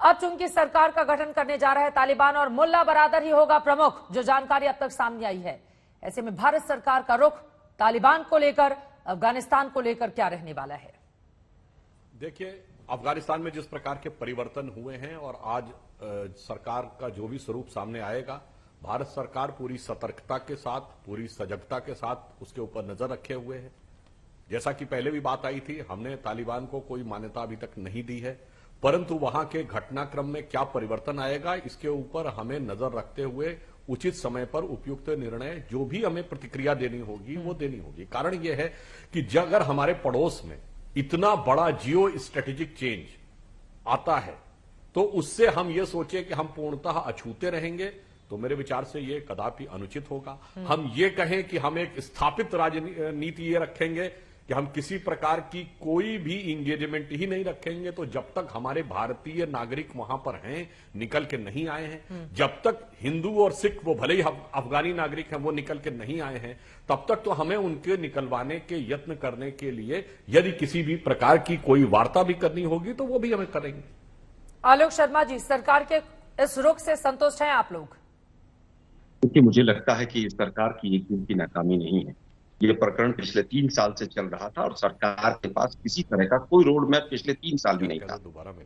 अब चूंकि सरकार का गठन करने जा रहा है तालिबान और मुल्ला बरादर ही होगा प्रमुख, जो जानकारी अब तक सामने आई है। ऐसे में भारत सरकार का रुख तालिबान को लेकर, अफगानिस्तान को लेकर क्या रहने वाला है? देखिए, अफगानिस्तान में जिस प्रकार के परिवर्तन हुए हैं और आज सरकार का जो भी स्वरूप सामने आएगा, भारत सरकार पूरी सतर्कता के साथ, पूरी सजगता के साथ उसके ऊपर नजर रखे हुए है। जैसा कि पहले भी बात आई थी, हमने तालिबान को कोई मान्यता अभी तक नहीं दी है, परंतु वहां के घटनाक्रम में क्या परिवर्तन आएगा इसके ऊपर हमें नजर रखते हुए उचित समय पर उपयुक्त निर्णय, जो भी हमें प्रतिक्रिया देनी होगी वो देनी होगी। कारण यह है कि अगर हमारे पड़ोस में इतना बड़ा जियो स्ट्रेटेजिक चेंज आता है तो उससे हम ये सोचे कि हम पूर्णतः अछूते रहेंगे, तो मेरे विचार से ये कदापि अनुचित होगा। हम ये कहें कि हम एक स्थापित राजनीति ये रखेंगे कि हम किसी प्रकार की कोई भी इंगेजमेंट ही नहीं रखेंगे, तो जब तक हमारे भारतीय नागरिक वहां पर हैं, निकल के नहीं आए हैं, जब तक हिंदू और सिख, वो भले ही अफगानी नागरिक हैं, वो निकल के नहीं आए हैं, तब तक तो हमें उनके निकलवाने के यत्न करने के लिए यदि किसी भी प्रकार की कोई वार्ता भी करनी होगी तो वो भी हमें करेंगे। आलोक शर्मा जी, सरकार के इस रुख से संतुष्ट हैं आप लोग? क्योंकि मुझे लगता है कि सरकार की एक दिन की नाकामी नहीं है। ये प्रकरण पिछले 3 साल से चल रहा था और सरकार के पास किसी तरह का कोई रोड मैप पिछले 3 साल भी नहीं था।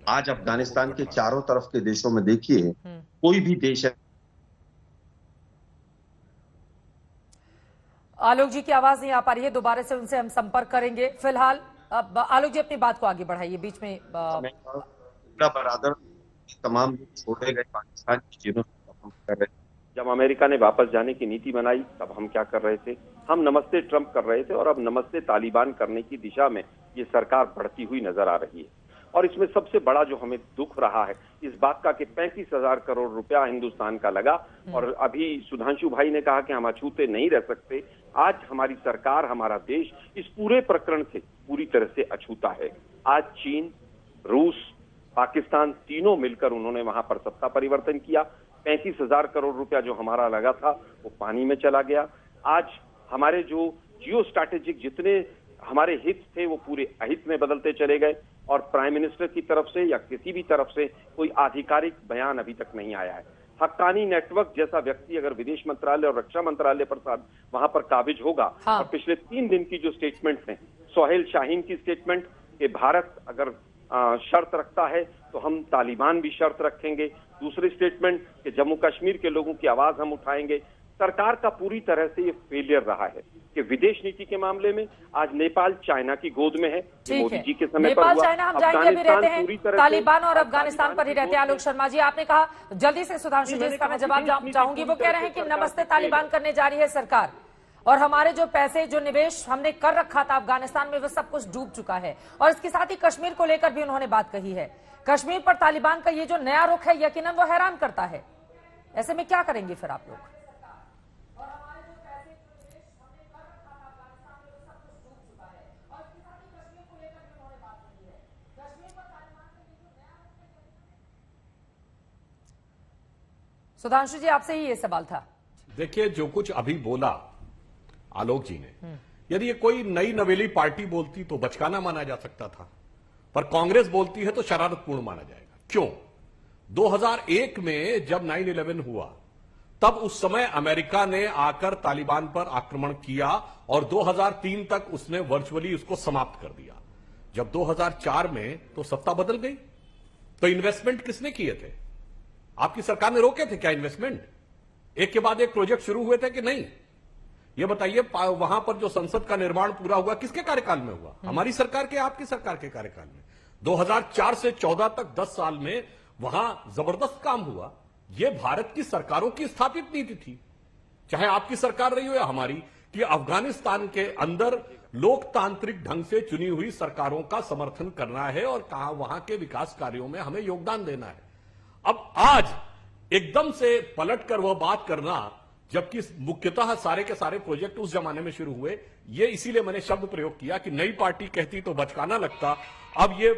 आज अफगानिस्तान के चारों तरफ के देशों में देखिए, कोई भी देश है। आलोक जी की आवाज नहीं आ पा रही है, दोबारा से उनसे हम संपर्क करेंगे। फिलहाल अब आलोक जी अपनी बात को आगे बढ़ाइए, बीच में बरादर तमाम लोग छोड़े गए पाकिस्तान की जेलों से कर रहे। जब अमेरिका ने वापस जाने की नीति बनाई तब हम क्या कर रहे थे? हम नमस्ते ट्रंप कर रहे थे और अब नमस्ते तालिबान करने की दिशा में ये सरकार बढ़ती हुई नजर आ रही है। और इसमें सबसे बड़ा जो हमें दुख रहा है इस बात का कि 35,000 करोड़ रुपया हिंदुस्तान का लगा और अभी सुधांशु भाई ने कहा कि हम अछूते नहीं रह सकते। आज हमारी सरकार, हमारा देश इस पूरे प्रकरण से पूरी तरह से अछूता है। आज चीन, रूस, पाकिस्तान तीनों मिलकर उन्होंने वहां पर सत्ता परिवर्तन किया। 35,000 करोड़ रुपया जो हमारा लगा था वो पानी में चला गया। आज हमारे जो जियो स्ट्रैटेजिक जितने हमारे हित थे वो पूरे अहित में बदलते चले गए और प्राइम मिनिस्टर की तरफ से या किसी भी तरफ से कोई आधिकारिक बयान अभी तक नहीं आया है। हक्कानी नेटवर्क जैसा व्यक्ति अगर विदेश मंत्रालय और रक्षा मंत्रालय पर साथ वहां पर काबिज होगा। और पिछले 3 दिन की जो स्टेटमेंट है, सोहेल शाहीन की स्टेटमेंट कि भारत अगर शर्त रखता है तो हम तालिबान भी शर्त रखेंगे। दूसरी स्टेटमेंट कि जम्मू कश्मीर के लोगों की आवाज हम उठाएंगे। सरकार का पूरी तरह से ये फेलियर रहा है कि विदेश नीति के मामले में आज नेपाल चाइना की गोद में है। मोदी जी के समय नेपाल चाइना हम जाएंगे, अभी रहते हैं तालिबान और अफगानिस्तान पर ही रहते हैं। आलोक शर्मा जी, आपने कहा जल्दी से सुधांशु जी इसका मैं जवाब चाहूंगी। वो कह रहे हैं कि नमस्ते तालिबान करने जा रही है सरकार और हमारे जो पैसे, जो निवेश हमने कर रखा था अफगानिस्तान में, वो सब कुछ डूब चुका है। और इसके साथ ही कश्मीर को लेकर भी उन्होंने बात कही है। कश्मीर पर तालिबान का ये जो नया रुख है यकीनन वो हैरान करता है। ऐसे में क्या करेंगे फिर आप लोग? सुधांशु जी, आपसे ही ये सवाल था। देखिए, जो कुछ अभी बोला आलोक जी ने, यदि ये कोई नई नवेली पार्टी बोलती तो बचकाना माना जा सकता था, पर कांग्रेस बोलती है तो शरारतपूर्ण माना जाएगा। क्यों? 2001 में जब 9/11 हुआ तब उस समय अमेरिका ने आकर तालिबान पर आक्रमण किया और 2003 तक उसने वर्चुअली उसको समाप्त कर दिया। जब 2004 में तो सत्ता बदल गई, तो इन्वेस्टमेंट किसने किए थे? आपकी सरकार ने रोके थे क्या इन्वेस्टमेंट? एक के बाद एक प्रोजेक्ट शुरू हुए थे कि नहीं? ये बताइए, वहां पर जो संसद का निर्माण पूरा हुआ किसके कार्यकाल में हुआ? हमारी सरकार के, आपकी सरकार के कार्यकाल में। 2004 से 14 तक 10 साल में वहां जबरदस्त काम हुआ। ये भारत की सरकारों की स्थापित नीति थी, चाहे आपकी सरकार रही हो या हमारी, कि अफगानिस्तान के अंदर लोकतांत्रिक ढंग से चुनी हुई सरकारों का समर्थन करना है और कहा वहां के विकास कार्यों में हमें योगदान देना है। अब आज एकदम से पलटकर वह बात करना, जबकि मुख्यतः सारे के सारे प्रोजेक्ट उस जमाने में शुरू हुए, ये इसीलिए मैंने शब्द प्रयोग किया कि नई पार्टी कहती तो बचकाना लगता, अब ये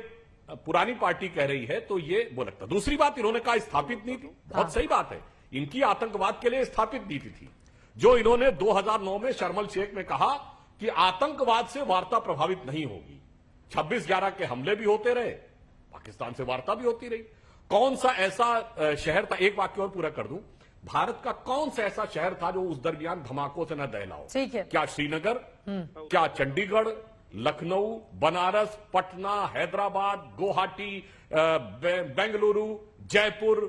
पुरानी पार्टी कह रही है तो ये वो लगता। दूसरी बात, इन्होंने कहा स्थापित नीति, बहुत सही बात है, इनकी आतंकवाद के लिए स्थापित नीति थी, जो इन्होंने 2009 में शर्म शेख में कहा कि आतंकवाद से वार्ता प्रभावित नहीं होगी। 26/11 के हमले भी होते रहे, पाकिस्तान से वार्ता भी होती रही। कौन सा ऐसा शहर था, एक वाक्य और पूरा कर दूं, भारत का कौन सा ऐसा शहर था जो उस दरमियान धमाकों से न दहला हो? ठीक है। क्या श्रीनगर, क्या चंडीगढ़, लखनऊ, बनारस, पटना, हैदराबाद, गुवाहाटी, बेंगलुरु, जयपुर,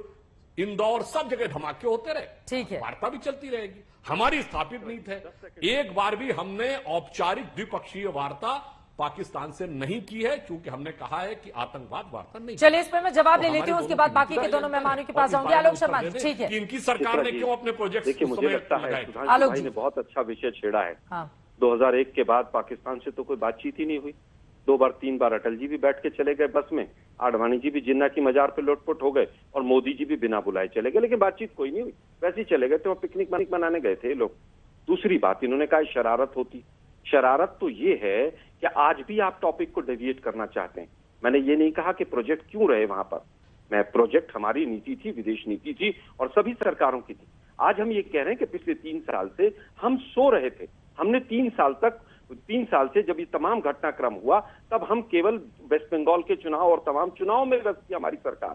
इंदौर, सब जगह धमाके होते रहे। ठीक है। वार्ता भी चलती रहेगी। हमारी स्थापित नीति है, एक बार भी हमने औपचारिक द्विपक्षीय वार्ता पाकिस्तान से नहीं की है, क्योंकि हमने कहा है कि आतंकवाद वार्ता नहीं। चलिए, इस पर मैं जवाब ले लेती हूँ, उसके बाद बाकी के दोनों मेहमानों के पास जाऊंगी। आलोक शर्मा जी, ठीक है। कि इनकी सरकार ने क्यों अपने प्रोजेक्ट, देखिए, मुझे लगता है आलोक भाई जी ने बहुत अच्छा विषय छेड़ा है। हाँ। 2001 के बाद पाकिस्तान से तो कोई बातचीत ही नहीं हुई। 2 बार 3 बार अटल जी भी बैठ के चले गए बस में, आडवाणी जी भी जिन्ना की मजार पे लोटपोट हो गए, और मोदी जी भी बिना बुलाए चले गए, लेकिन बातचीत कोई नहीं हुई, वैसे ही चले गए थे। वो पिकनिक मनाने गए थे लोग। दूसरी बात, इन्होंने कहा शरारत होती। शरारत तो ये है कि आज भी आप टॉपिक को डेविएट करना चाहते हैं। मैंने ये नहीं कहा कि प्रोजेक्ट क्यों रहे वहां पर, मैं प्रोजेक्ट हमारी नीति थी, विदेश नीति थी, और सभी सरकारों की थी। आज हम ये कह रहे हैं कि पिछले 3 साल से हम सो रहे थे। हमने 3 साल से जब ये तमाम घटनाक्रम हुआ, तब हम केवल वेस्ट बंगाल के चुनाव और तमाम चुनाव में व्यस्त थी हमारी सरकार।